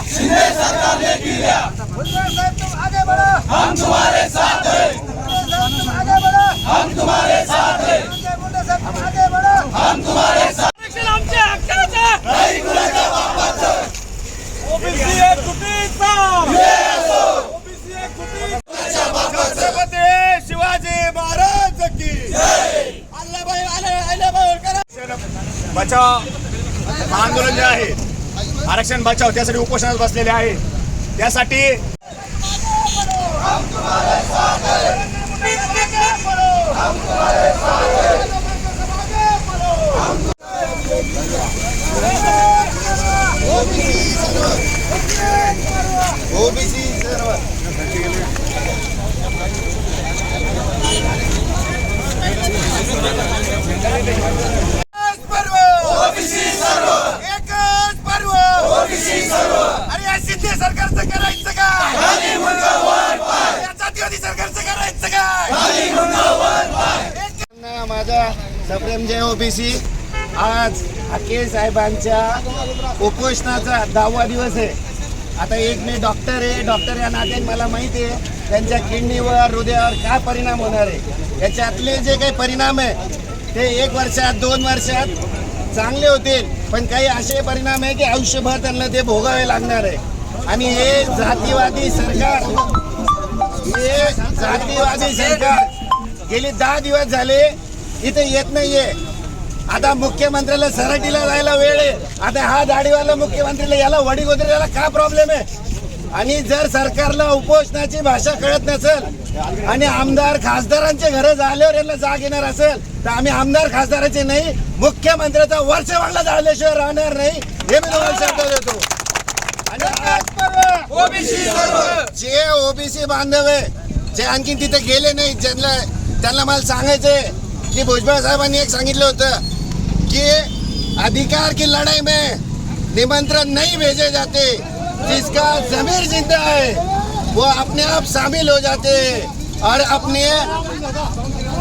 शिंदे सरकार ने किया। भुजबळ साहेब तुम आगे बढ़ो, हम तुम्हारे साथ हैं, भुजबळ साहेब तुम आगे बढ़ो, हम तुम्हारे साथ हैं, संजय मुंडे साहेब तुम आगे बढ़ो, हम तुम्हारे साथ। आमच्या हक्काचं नाही कुणाच्या बापाचं ओबीसी एकजुटीचा ओबीसी एकजुटीचा कुणाच्या बापाचं छत्रपती शिवाजी महाराज की जय। अल्लाबाई अल्लाबाई होळकर बचाव आंदोलन जे आहे आरक्षण बचाव त्यासाठी उपोषणात बसलेले आहे। त्यासाठी ओबीसी सर्व ओबीसी सर्व, एकच पर्व ओबीसी सर्व। अरे या शिंदे सरकारचं करायचं काय? खाली मुंडा वर पाय, या जातीवादी सरकारचं करायचं काय? खाली मुंडा वर पाय। माझा सप्रेम जय ओबीसी। आज हाके साहेबांच्या उपोषणाचा 10वा दिवस आहे। आता एक मी डॉक्टर आहे, डॉक्टर या नात्याने मला माहिती आहे त्यांच्या किडनीवर हृदयावर काय परिणाम होणार आहे। याच्यातले जे काही परिणाम आहे ते 1 वर्षात 2 वर्षात चांगले होतील, पण काही असे परिणाम आहे की आयुष्यभर त्यांना ते भोगावे लागणार आहे। आणि हे जातीवादी सरकार गेली 10 दिवस झाले इथे येत नाहीये। आता मुख्यमंत्र्याला सराटीला जायला वेळ आहे। आता हा दाढीवाला मुख्यमंत्र्याला याला वडीगोद्रेला काय प्रॉब्लेम आहे? आणि जर सरकारला उपोषणाची भाषा कळत नसेल आणि आमदार खासदारांचे घर झाल्यावर यांना जाग येणार असेल तर आम्ही आमदार खासदाराचे नाही, मुख्यमंत्र्याचा वर्षभरला जाळल्याशिवाय राहणार नाही, हे मी तुम्हाला शब्द देतो। आणि ओबीसी सर्व, जे ओबीसी बांधव आहे जे आणखी तिथे गेले नाही, त्यांना मला सांगायचंय की भुजबळ साहेबांनी एक सांगितलं होतं कि अधिकार की लड़ाई में निमंत्रण नहीं भेजे जाते, जिसका जमीर जिंदा है वो अपने आप शामिल हो जाते और अपने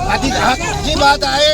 अधिकार की बात आए